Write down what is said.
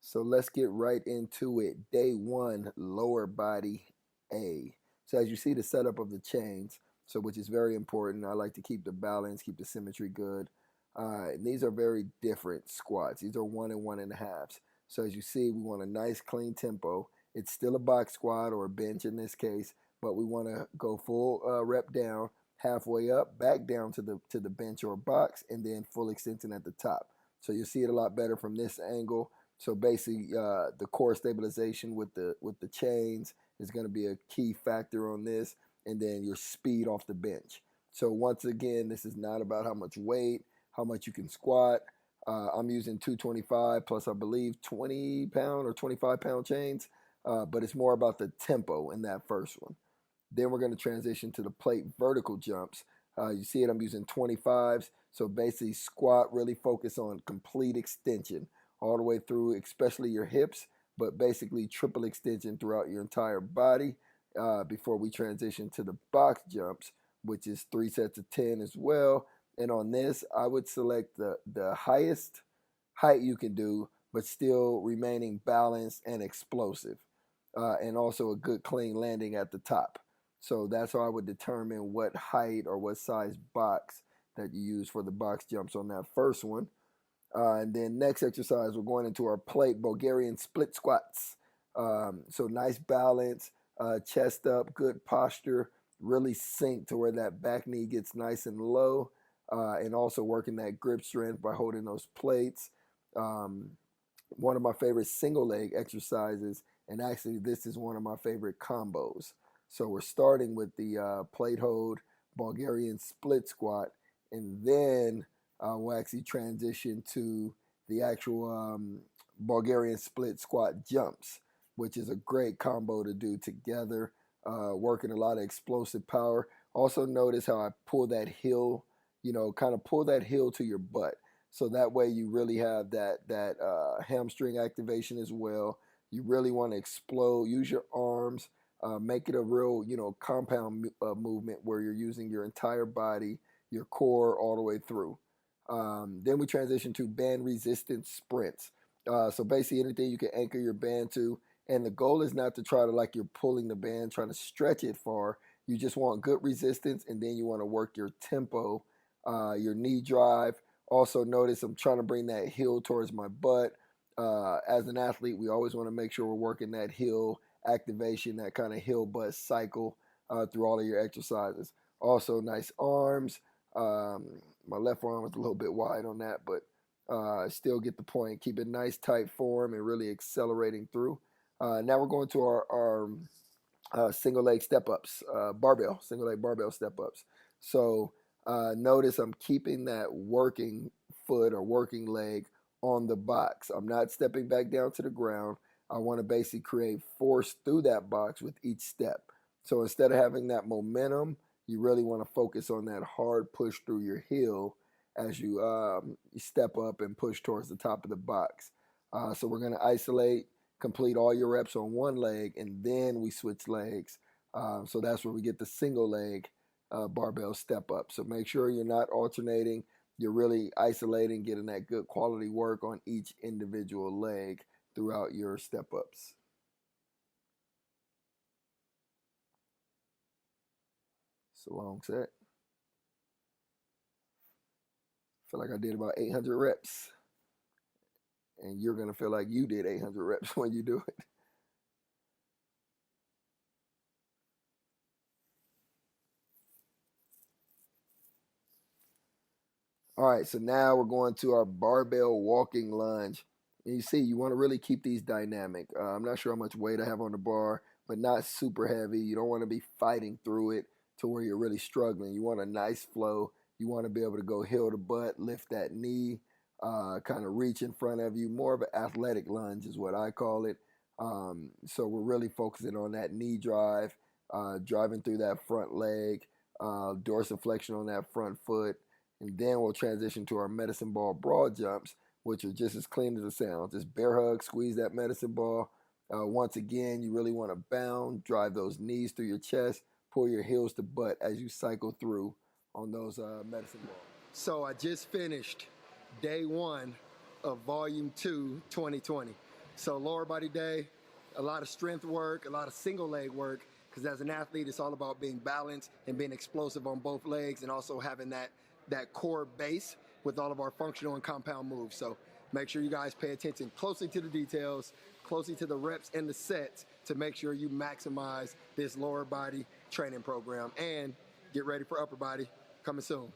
So let's get right into it. Day one, lower body A. So as you see the setup of the chains, so which is very important. I like to keep the balance, keep the symmetry good. And these are very different squats. These are 1 and 1.5s. So as you see, we want a nice clean tempo. It's still a box squat or a bench in this case, but we want to go full rep down, halfway up, back down to the bench or box, and then full extension at the top. So you'll see it a lot better from this angle. So basically, the core stabilization with the chains is going to be a key factor on this, and then your speed off the bench. So once again, this is not about how much weight, how much you can squat. I'm using 225 plus I believe 20-pound or 25-pound chains, but it's more about the tempo in that first one. Then we're going to transition to the plate vertical jumps. You see it, I'm using 25s. So basically squat, really focus on complete extension all the way through, especially your hips, but basically triple extension throughout your entire body before we transition to the box jumps, which is 3 sets of 10 as well. And on this, I would select the highest height you can do, but still remaining balanced and explosive, and also a good clean landing at the top. So that's how I would determine what height or what size box that you use for the box jumps on that first one. And then next exercise, we're going into our plate Bulgarian split squats. So nice balance, chest up, good posture, really sink to where that back knee gets nice and low, and also working that grip strength by holding those plates. One of my favorite single leg exercises, and actually this is one of my favorite combos. So we're starting with the plate hold Bulgarian split squat, and then we'll actually transition to the actual Bulgarian split squat jumps, which is a great combo to do together, working a lot of explosive power. Also notice how I pull that heel, kind of pull that heel to your butt. So that way you really have that hamstring activation as well. You really want to explode, use your arms, make it a real, compound movement where you're using your entire body, your core all the way through. Then we transition to band resistance sprints. So basically anything you can anchor your band to. And the goal is not to try to like you're pulling the band, trying to stretch it far. You just want good resistance, and then you want to work your tempo, your knee drive. Also notice I'm trying to bring that heel towards my butt. As an athlete, we always want to make sure we're working that heel activation, that kind of heel butt cycle through all of your exercises. Also nice arms. My left arm was a little bit wide on that, but still get the point. Keep it nice, tight form, and really accelerating through. Now we're going to our single leg step ups, single leg barbell step ups. So notice I'm keeping that working foot or working leg on the box. I'm not stepping back down to the ground. I want to basically create force through that box with each step. So instead of having that momentum, you really want to focus on that hard push through your heel as you step up and push towards the top of the box. So we're going to isolate, complete all your reps on one leg, and then we switch legs. So that's where we get the single leg barbell step up. So make sure you're not alternating. You're really isolating, getting that good quality work on each individual leg throughout your step ups. It's a long set. Feel like I did about 800 reps. And you're going to feel like you did 800 reps when you do it. All right, so now we're going to our barbell walking lunge. And you see, you want to really keep these dynamic. I'm not sure how much weight I have on the bar, but not super heavy. You don't want to be fighting through it to where you're really struggling. You want a nice flow. You want to be able to go heel to butt, lift that knee, kind of reach in front of you. More of an athletic lunge is what I call it. So we're really focusing on that knee drive, driving through that front leg, dorsiflexion on that front foot. And then we'll transition to our medicine ball broad jumps, which are just as clean as it sounds. Just bear hug, squeeze that medicine ball. Once again, you really want to bound, drive those knees through your chest, pull your heels to butt as you cycle through on those medicine balls. So I just finished day one of volume 2, 2020. So lower body day, a lot of strength work, a lot of single leg work, because as an athlete, it's all about being balanced and being explosive on both legs, and also having that core base with all of our functional and compound moves. So make sure you guys pay attention closely to the details, closely to the reps and the sets, to make sure you maximize this lower body training program, and get ready for upper body coming soon.